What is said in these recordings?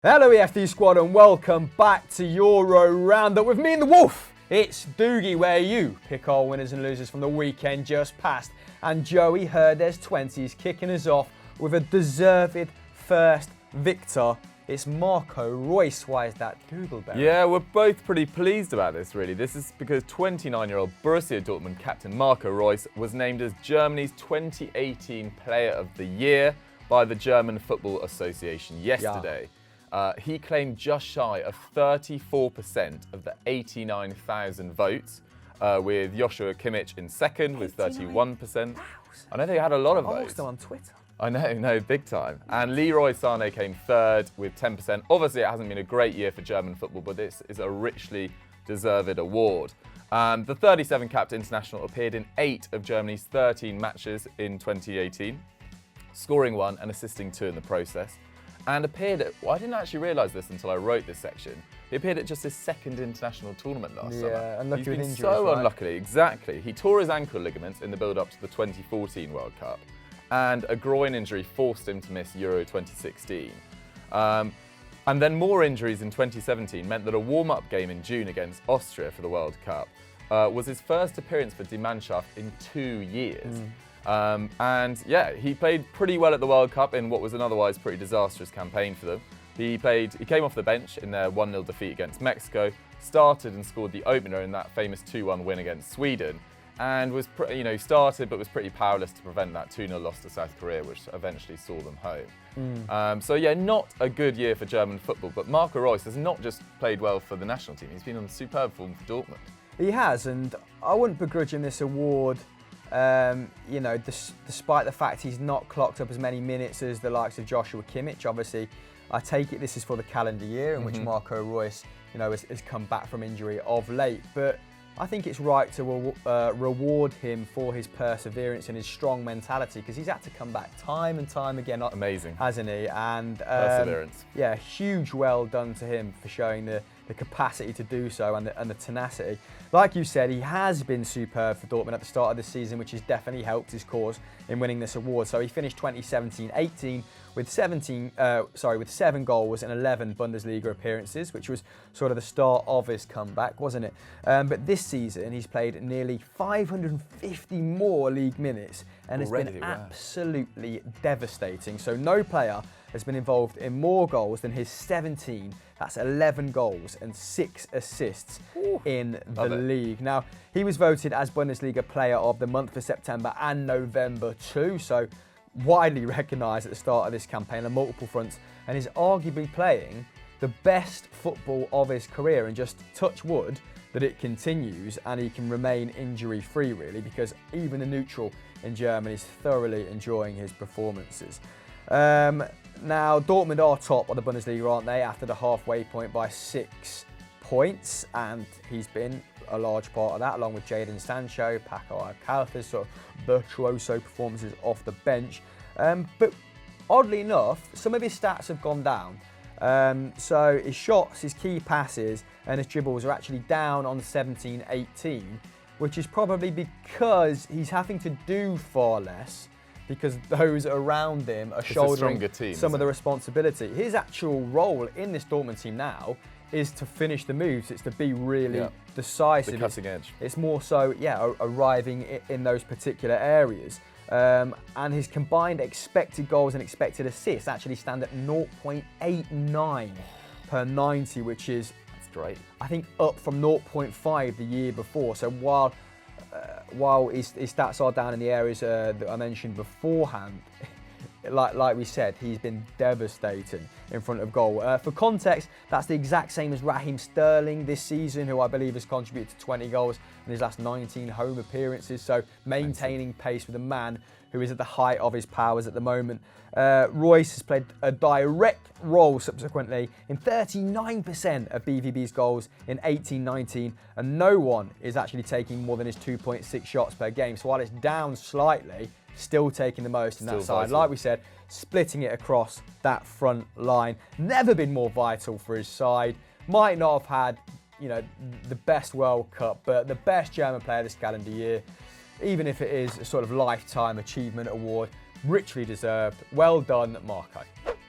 Hello EFD squad and welcome back to Euro Roundup with me and the Wolf. It's Doogie where you pick our winners and losers from the weekend just past. And Joey Herdez 20s kicking us off with a deserved first victor. It's Marco Reus. Why is that Doodleberry? Yeah, we're both pretty pleased about this really. This is because 29-year-old Borussia Dortmund captain Marco Reus was named as Germany's 2018 Player of the Year by the German Football Association yesterday. Yeah. He claimed just shy of 34% of the 89,000 votes, with Joshua Kimmich in second with 31%. I know they had a lot of votes. Also on Twitter. I know, big time. And Leroy Sané came third with 10%. Obviously, it hasn't been a great year for German football, but this is a richly deserved award. The 37-capped international appeared in 8 of Germany's 13 matches in 2018, scoring 1 and assisting 2 in the process. And appeared at, well, I didn't actually realise this until I wrote this section, he appeared at just his second international tournament last summer. Yeah, unlucky with injuries. So unluckily, exactly. He tore his ankle ligaments in the build-up to the 2014 World Cup, and a groin injury forced him to miss Euro 2016. And then more injuries in 2017 meant that a warm-up game in June against Austria for the World Cup was his first appearance for Die Mannschaft in 2 years. And yeah, he played pretty well at the World Cup in what was an otherwise pretty disastrous campaign for them. He came off the bench in their 1-0 defeat against Mexico, started and scored the opener in that famous 2-1 win against Sweden, and was started but was pretty powerless to prevent that 2-0 loss to South Korea, which eventually saw them home. So yeah, not a good year for German football, but Marco Reus has not just played well for the national team, he's been on superb form for Dortmund. He has, and I wouldn't begrudge him this award. Despite the fact he's not clocked up as many minutes as the likes of Joshua Kimmich. Obviously, I take it this is for the calendar year in which Marco Reus, has come back from injury of late. But I think it's right to reward him for his perseverance and his strong mentality, because he's had to come back time and time again. Amazing, hasn't he? And perseverance. Yeah, huge well done to him for showing the capacity to do so and the tenacity. Like you said, he has been superb for Dortmund at the start of the season, which has definitely helped his cause in winning this award. So he finished 2017-18 with 7 goals and 11 Bundesliga appearances, which was sort of the start of his comeback, wasn't it? But this season, he's played nearly 550 more league minutes and has been absolutely devastating. So no player has been involved in more goals than his 17. That's 11 goals and 6 assists in the league. Now, he was voted as Bundesliga Player of the Month for September and November too, so widely recognised at the start of this campaign on multiple fronts, and is arguably playing the best football of his career. And just touch wood that it continues and he can remain injury-free, really, because even the neutral in Germany is thoroughly enjoying his performances. Now, Dortmund are top of the Bundesliga, aren't they, after the halfway point by 6 points, and he's been a large part of that, along with Jadon Sancho, Paco Alcácer's sort of virtuoso performances off the bench. But oddly enough, some of his stats have gone down. So his shots, his key passes, and his dribbles are actually down on 17-18, which is probably because he's having to do far less, because those around him are shouldering some of the responsibility. His actual role in this Dortmund team now is to finish the moves. It's to be really decisive. The cutting edge. It's more so, arriving in those particular areas. And his combined expected goals and expected assists actually stand at 0.89 per 90, which is, that's great, I think, up from 0.5 the year before. So while his stats are down in the areas that I mentioned beforehand, like we said, he's been devastating in front of goal. For context, that's the exact same as Raheem Sterling this season, who I believe has contributed to 20 goals in his last 19 home appearances. So maintaining pace with a man who is at the height of his powers at the moment. Reus has played a direct role subsequently in 39% of BVB's goals in 18-19, and no one is actually taking more than his 2.6 shots per game. So while it's down slightly, still taking the most in that side. Like we said, splitting it across that front line. Never been more vital for his side. Might not have had, the best World Cup, but the best German player this calendar year. Even if it is a sort of lifetime achievement award, richly deserved. Well done, Marco.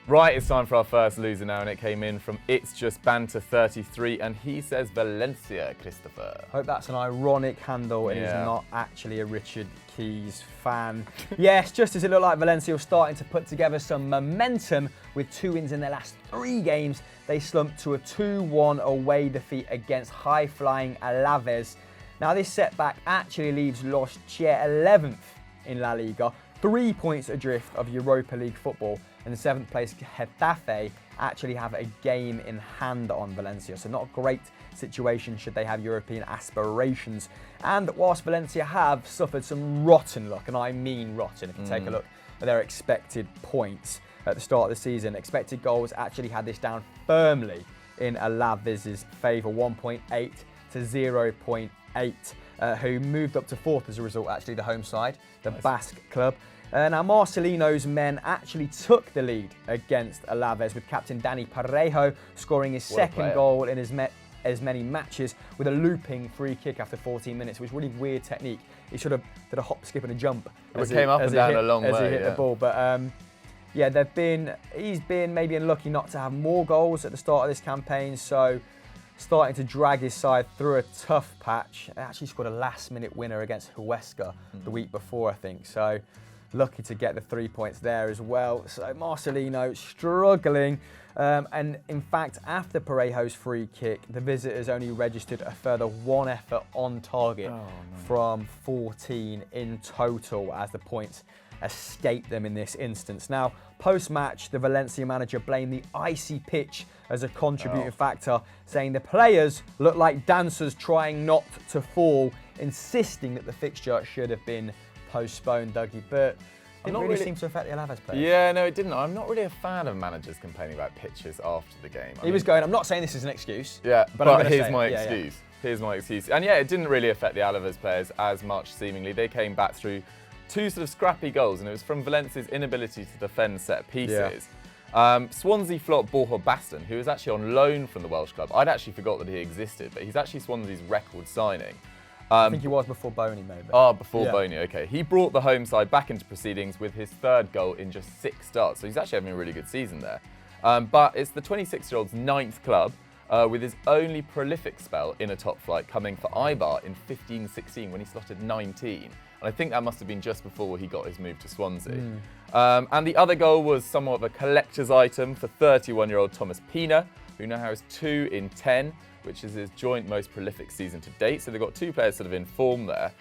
Right, it's time for our first loser now, and it came in from It's Just Banter 33, and he says Valencia, Christopher. Hope that's an ironic handle and he's Yeah. not actually a Richard Keys fan. Yes, just as it looked like Valencia were starting to put together some momentum with 2 wins in their last 3 games, they slumped to a 2-1 away defeat against high-flying Alaves. Now this setback actually leaves Los Che 11th in La Liga, 3 points adrift of Europa League football, and the 7th place Getafe actually have a game in hand on Valencia. So not a great situation should they have European aspirations. And whilst Valencia have suffered some rotten luck, and I mean rotten, if you take a look at their expected points at the start of the season, expected goals actually had this down firmly in Alaves' favour, 1.8 to 0.8, who moved up to 4th as a result, actually the home side, the Basque club. Now Marcelino's men actually took the lead against Alaves, with captain Dani Parejo scoring his second goal in as many matches with a looping free kick after 14 minutes, which was really weird technique. He sort of did a hop, skip and a jump It came up and down a long way as he hit the ball. But yeah, he's been maybe unlucky not to have more goals at the start of this campaign, so starting to drag his side through a tough patch. They actually scored a last-minute winner against Huesca the week before, I think. So lucky to get the 3 points there as well. So Marcelino struggling. And in fact, after Parejo's free kick, the visitors only registered a further 1 effort on target from 14 in total, as the points escaped them in this instance. Now, post-match, the Valencia manager blamed the icy pitch as a contributing factor, saying the players looked like dancers trying not to fall, insisting that the fixture should have been postponed, Dougie, but didn't really seem to affect the Alaves players. Yeah, no, it didn't. I'm not really a fan of managers complaining about pitches after the game. He was going, I'm not saying this is an excuse. Yeah, but here's my excuse. Here's my excuse. And yeah, it didn't really affect the Alaves players as much, seemingly. They came back through 2 sort of scrappy goals, and it was from Valencia's inability to defend set pieces. Swansea flop Borja Baston, who was actually on loan from the Welsh club. I'd actually forgot that he existed, but he's actually Swansea's record signing. I think he was before Boney, maybe. Oh, before Boney, okay. He brought the home side back into proceedings with his 3rd goal in just 6 starts, so he's actually having a really good season there. But it's the 26-year-old's 9th club, with his only prolific spell in a top flight coming for Eibar in 15-16 when he slotted 19. And I think that must have been just before he got his move to Swansea. And the other goal was somewhat of a collector's item for 31-year-old Thomas Pina, who now has 2 in 10, which is his joint most prolific season to date. So they've got 2 players sort of in form there.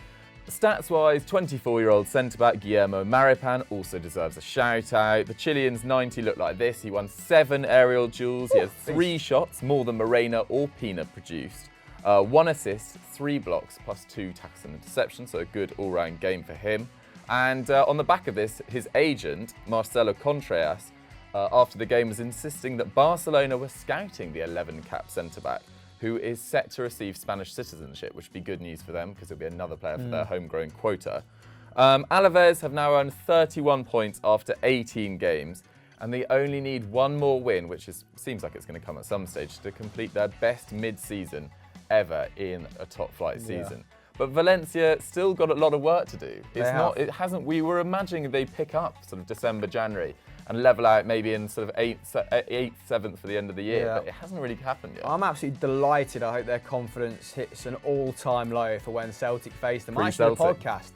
Stats-wise, 24-year-old centre-back Guillermo Maripan also deserves a shout-out. The Chilean's 90 looked like this. He won 7 aerial duels. He has 3 shots, more than Morena or Pina produced. 1 assist, 3 blocks, plus 2 tackles and interceptions, so a good all-round game for him. And on the back of this, his agent, Marcelo Contreras, after the game was insisting that Barcelona were scouting the 11-cap centre-back, who is set to receive Spanish citizenship, which would be good news for them because it'll be another player for their homegrown quota. Alaves have now earned 31 points after 18 games, and they only need 1 more win, which seems like it's going to come at some stage, to complete their best mid-season ever in a top-flight season. But Valencia still got a lot of work to do. It hasn't. We were imagining they'd pick up sort of December, January, and level out maybe in sort of 8th, 7th for the end of the year, but it hasn't really happened yet. I'm absolutely delighted. I hope their confidence hits an all-time low for when Celtic face them. I actually did a podcast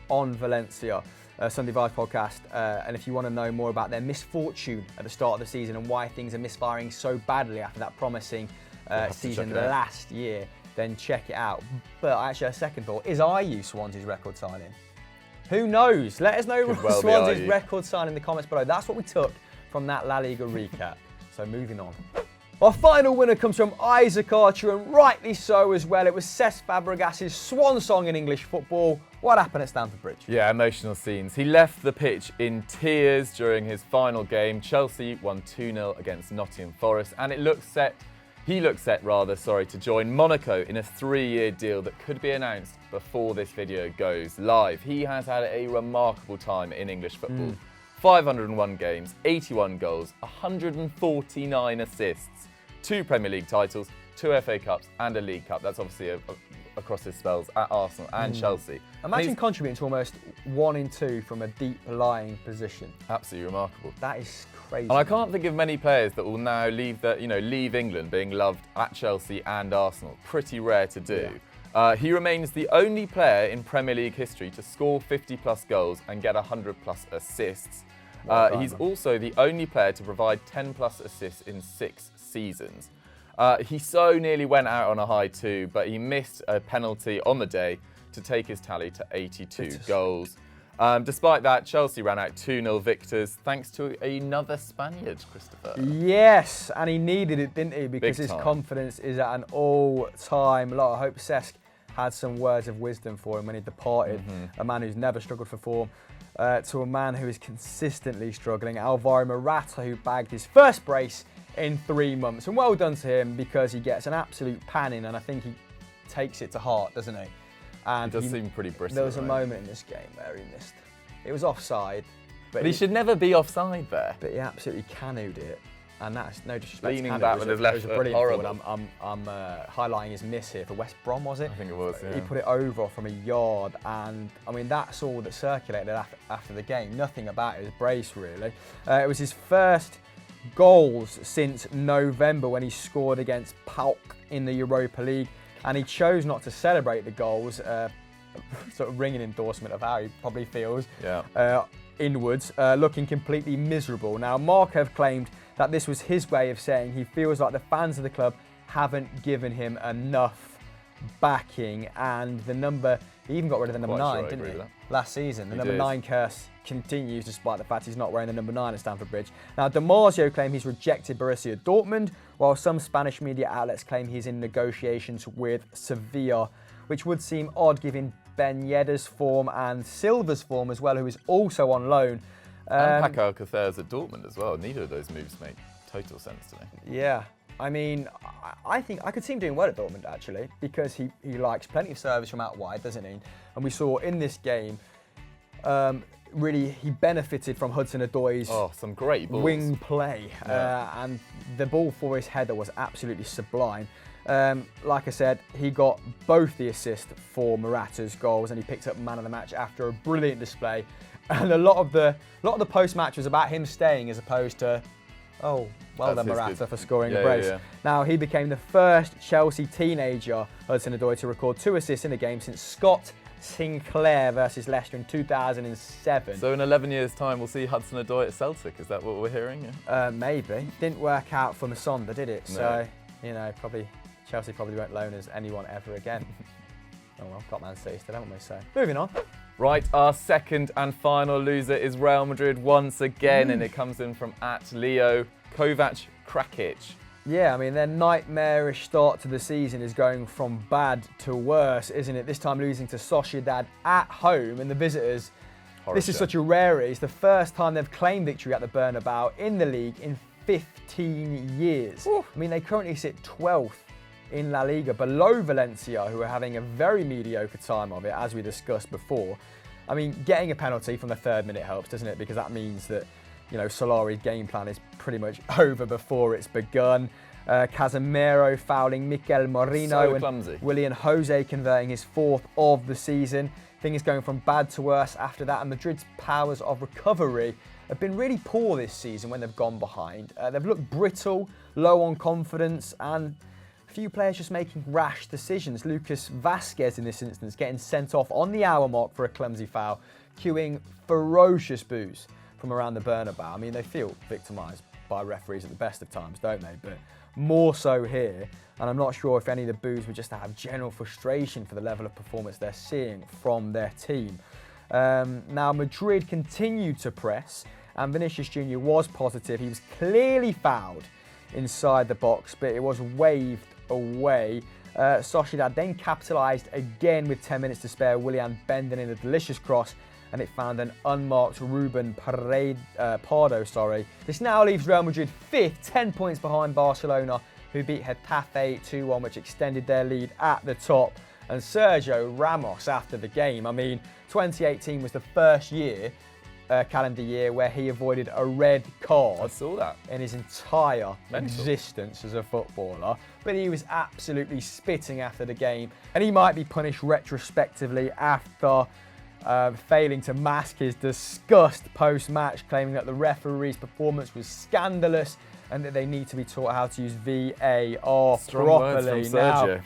on Valencia, Sunday Vibes podcast, and if you want to know more about their misfortune at the start of the season and why things are misfiring so badly after that promising season last year, then check it out. But actually, a second thought, is IU Swansea's record signing? Who knows? Let us know Swansea's record sign in the comments below. That's what we took from that La Liga recap. So moving on. Our final winner comes from Isaac Archer, and rightly so as well. It was Cesc Fabregas' swan song in English football. What happened at Stamford Bridge? Yeah, emotional scenes. He left the pitch in tears during his final game. Chelsea won 2-0 against Nottingham Forest, and he looked set to join Monaco in a 3-year deal that could be announced before this video goes live. He has had a remarkable time in English football. 501 games, 81 goals, 149 assists, 2 Premier League titles, 2 FA Cups and a League Cup. That's obviously a across his spells at Arsenal and Chelsea. Imagine contributing to almost 1 in 2 from a deep lying position. Absolutely remarkable. That is crazy. And I can't think of many players that will now leave England being loved at Chelsea and Arsenal. Pretty rare to do. Yeah. He remains the only player in Premier League history to score 50+ goals and get 100+ assists. He's also the only player to provide 10+ assists in 6 seasons. He so nearly went out on a high too, but he missed a penalty on the day to take his tally to 82 goals. Despite that, Chelsea ran out 2-0 victors thanks to another Spaniard, Christopher. Yes, and he needed it, didn't he? Because his confidence is at an all-time low. I hope Cesc had some words of wisdom for him when he departed. A man who's never struggled for form to a man who is consistently struggling. Alvaro Morata, who bagged his first brace in 3 months. And well done to him, because he gets an absolute panning, and I think he takes it to heart, doesn't he? And it does seem pretty brittle. There was a moment in this game where he missed. It was offside. But he should never be offside there. But he absolutely canoed it. And that's no disrespect. Leaning back with his left foot. Horrible. I'm highlighting his miss here for West Brom, was it? I think it was, yeah. He put it over from a yard, and I mean, that's all that circulated after the game. Nothing about his brace, really. It was his first goals since November, when he scored against PAOK in the Europa League, and he chose not to celebrate the goals. Sort of ringing endorsement of how he probably feels inwards, looking completely miserable. Now, Marco have claimed that this was his way of saying he feels like the fans of the club haven't given him enough backing, and he even got rid of the number 9, didn't he? Last season. The number 9 curse continues, despite the fact he's not wearing the number 9 at Stamford Bridge. Now, Damasio claim he's rejected Borussia Dortmund, while some Spanish media outlets claim he's in negotiations with Sevilla, which would seem odd given Ben Yedder's form and Silva's form as well, who is also on loan. And Paco Alcacer's at Dortmund as well. Neither of those moves make total sense to me. Yeah. I mean, I think I could see him doing well at Dortmund, actually, because he likes plenty of service from out wide, doesn't he? And we saw in this game, really, he benefited from Hudson-Odoi's some great balls. Wing play. And the ball for his header was absolutely sublime. Like I said, he got both the assist for Morata's goals, and he picked up man of the match after a brilliant display. And a lot of the post-match was about him staying, as opposed to, well done Morata for scoring a brace. Now, he became the first Chelsea teenager, Hudson-Odoi, to record 2 assists in a game since Scott Sinclair versus Leicester in 2007. So in 11 years' time, we'll see Hudson-Odoi at Celtic. Is that what we're hearing? Maybe. Didn't work out for Masonda, did it? No. So, Chelsea probably won't loan us anyone ever again. Oh well, got Man City still, haven't we? So, moving on. Right, our second and final loser is Real Madrid once again, and it comes in from @Leo Kovac Krakic. Yeah, I mean, their nightmarish start to the season is going from bad to worse, isn't it? This time losing to Sociedad at home, and the visitors. This is such a rarity. It's the first time they've claimed victory at the Bernabeu in the league in 15 years. Ooh. I mean, they currently sit 12th in La Liga, below Valencia, who are having a very mediocre time of it, as we discussed before. I mean, getting a penalty from the 3rd minute helps, doesn't it? Because that means that, Solari's game plan is pretty much over before it's begun. Casemiro fouling Mikel Merino, and Willian Jose converting his 4th of the season. Things going from bad to worse after that, and Madrid's powers of recovery have been really poor this season when they've gone behind. They've looked brittle, low on confidence, and a few players just making rash decisions. Lucas Vasquez, in this instance, getting sent off on the hour mark for a clumsy foul, cueing ferocious boos from around the Bernabeu. I mean, they feel victimised by referees at the best of times, don't they? But more so here, and I'm not sure if any of the boos were just to have general frustration for the level of performance they're seeing from their team. Now, Madrid continued to press, and Vinicius Jr. was positive. He was clearly fouled inside the box, but it was waved away. Sociedad then capitalised again with 10 minutes to spare. Willian bending in a delicious cross, and it found an unmarked Ruben Pardo. This now leaves Real Madrid 5th, 10 points behind Barcelona, who beat Getafe 2-1, which extended their lead at the top. And Sergio Ramos after the game, I mean, 2018 was the first year calendar year where he avoided a red card. I saw that. In his entire Mental. existence as a footballer. But he was absolutely spitting after the game, and he might be punished retrospectively after failing to mask his disgust post-match, claiming that the referee's performance was scandalous and that they need to be taught how to use VAR Strong properly. words from Sergio.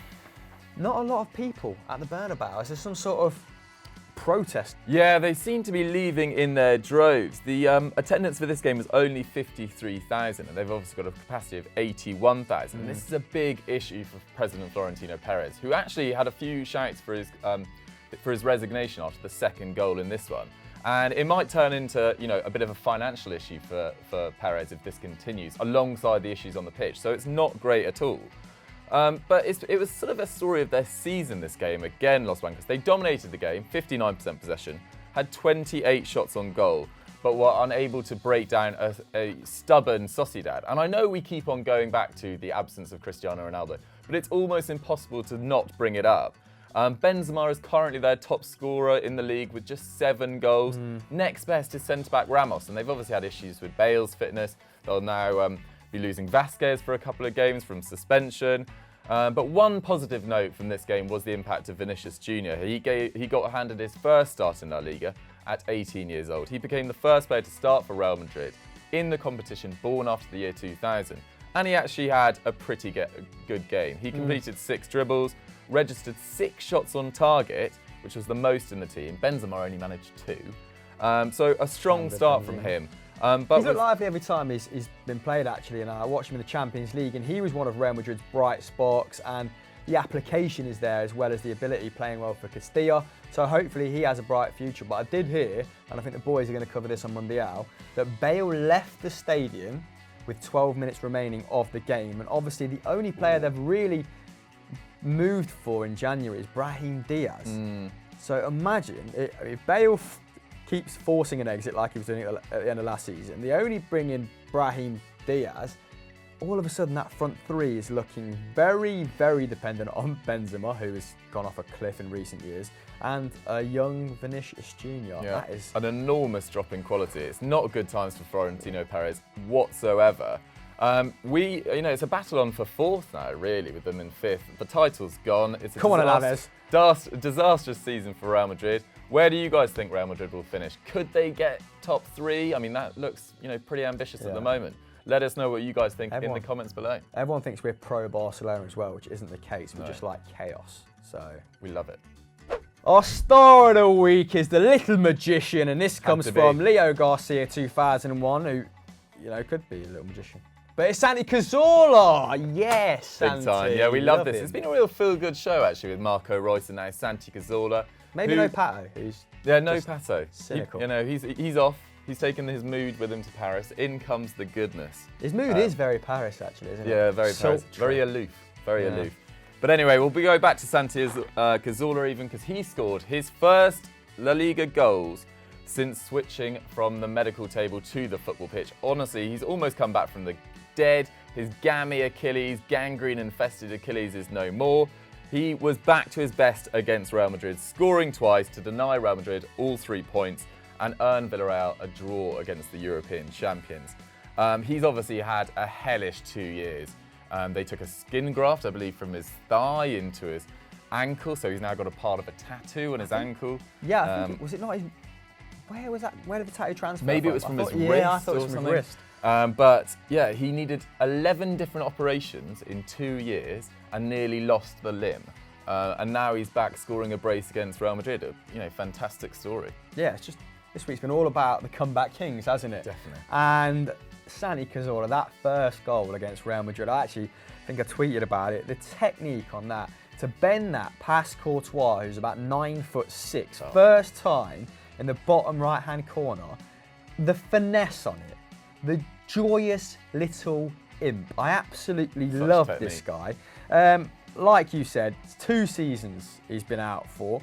Not a lot of people at the Bernabeu. Is there some sort of protest? Yeah, they seem to be leaving in their droves. The attendance for this game was only 53,000, and they've obviously got a capacity of 81,000. And this is a big issue for President Florentino Perez, who actually had a few shouts for his resignation after the second goal in this one. And it might turn into, a bit of a financial issue for Perez if this continues, alongside the issues on the pitch. So it's not great at all. But it was sort of a story of their season, this game. Again, Los Blancos, they dominated the game, 59% possession, had 28 shots on goal, but were unable to break down a stubborn Sociedad. And I know we keep on going back to the absence of Cristiano Ronaldo, but it's almost impossible to not bring it up. Benzema is currently their top scorer in the league with just 7 goals. Next best is centre-back Ramos, and they've obviously had issues with Bale's fitness. They'll now be losing Vasquez for a couple of games from suspension. But one positive note from this game was the impact of Vinicius Jr. He got handed his first start in La Liga at 18 years old. He became the first player to start for Real Madrid in the competition born after the year 2000. And he actually had a pretty good game. He completed 6 dribbles, registered 6 shots on target, which was the most in the team. Benzema only managed 2. So a strong start from him. But he's looked lively every time he's been played, actually, and I watched him in the Champions League, and he was one of Real Madrid's bright sparks, and the application is there as well as the ability, playing well for Castilla. So hopefully he has a bright future. But I did hear, and I think the boys are going to cover this on Mundial, that Bale left the stadium with 12 minutes remaining of the game, and obviously the only player they've really moved for in January is Brahim Diaz. So imagine if Bale keeps forcing an exit like he was doing at the end of last season, they only bring in Brahim Diaz, all of a sudden that front three is looking very, very dependent on Benzema, who has gone off a cliff in recent years, and a young Vinicius Jr. Yeah. That is an enormous drop in quality. It's not good times for Florentino Perez whatsoever. It's a battle on for 4th now, really, with them in 5th. The title's gone. It's a Come on, Alaves. Disastrous season for Real Madrid. Where do you guys think Real Madrid will finish? Could they get top 3? I mean, that looks, pretty ambitious at the moment. Let us know what you guys think in the comments below. Everyone thinks we're pro-Barcelona as well, which isn't the case. We just like chaos, so we love it. Our star of the week is the little magician, and this comes from Leo Garcia 2001, who, could be a little magician. But it's Santi Cazorla! Yes, Santi. Big time. Yeah, we love this. It's been a real feel-good show, actually, with Marco Reus and now Santi Cazorla. Maybe no Pato, who's no Pato. Cynical. He's off. He's taken his mood with him to Paris. In comes the goodness. His mood is very Paris, actually, isn't it? Yeah, very Paris. Very aloof. Very aloof. But anyway, we'll go back to Santi Cazorla even, because he scored his first La Liga goals since switching from the medical table to the football pitch. Honestly, he's almost come back from the dead. His gammy Achilles, gangrene-infested Achilles is no more. He was back to his best against Real Madrid, scoring twice to deny Real Madrid all 3 points and earn Villarreal a draw against the European champions. He's obviously had a hellish 2 years. They took a skin graft, I believe, from his thigh into his ankle, so he's now got a part of a tattoo on his ankle. Yeah, I think was it not his... Where was that? Where did the tattoo transfer Maybe from? it was from his wrist. Yeah, I thought it was from his wrist. But yeah, he needed 11 different operations in 2 years and nearly lost the limb. And now he's back scoring a brace against Real Madrid. Fantastic story. Yeah, it's just this week's been all about the comeback kings, hasn't it? Definitely. And Santi Cazorla, that first goal against Real Madrid, I actually think I tweeted about it. The technique on that, to bend that past Courtois, who's about 9'6", first time in the bottom right-hand corner, the finesse on it, the joyous little imp. I absolutely love this guy. Like you said, 2 seasons he's been out for.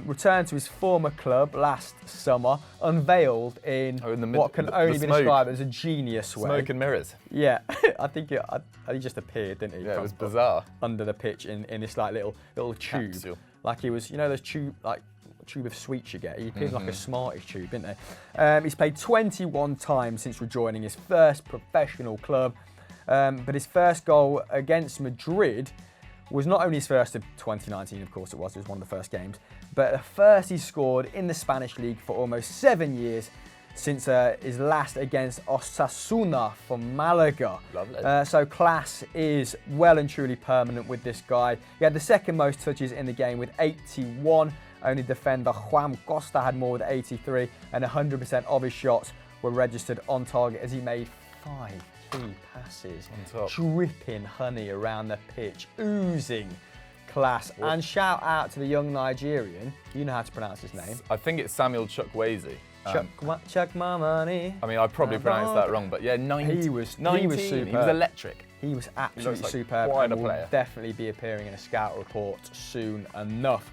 Returned to his former club last summer, unveiled in what can only be described as a genius way. Smoke and mirrors. Yeah, I think he just appeared, didn't he? Yeah, it was bizarre. Under the pitch in this little tube. Capsule. Like he was, those tube, like tube of sweets you get. He appeared like a Smarties tube, didn't he? He's played 21 times since rejoining his first professional club. But his first goal against Madrid was not only his first of 2019, of course it was one of the first games, but the first he scored in the Spanish league for almost 7 years, since his last against Osasuna for Malaga. Lovely. So class is well and truly permanent with this guy. He had the second most touches in the game with 81. Only defender Juan Costa had more with 83, and 100% of his shots were registered on target as he made 5 key passes. On top. Dripping honey around the pitch, oozing class. What? And shout out to the young Nigerian. You know how to pronounce his name. I think it's Samuel Chukwueze. Chuck my money. I mean, I probably pronounced that wrong, but yeah, 19. He was superb. He was electric. He was absolutely like superb. quite a and player. will definitely be appearing in a scout report soon enough.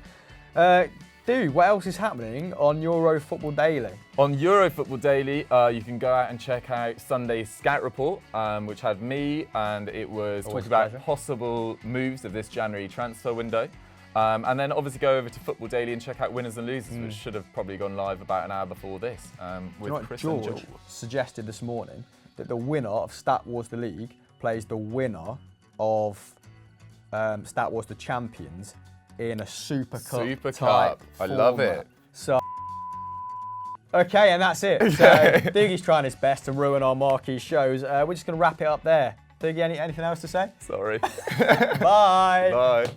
Dude, what else is happening on Euro Football Daily? On Euro Football Daily, you can go out and check out Sunday's scout report, which had me, and it was talking about possible moves of this January transfer window. And then obviously go over to Football Daily and check out winners and losers, which should have probably gone live about an hour before this. With Chris and George suggested this morning that the winner of Stat Wars the League plays the winner of Stat Wars the Champions in a Super Cup. Super Cup. I love it. So, okay, and that's it. So Doogie's trying his best to ruin our marquee shows. We're just going to wrap it up there. Doogie, anything else to say? Sorry. Bye. Bye.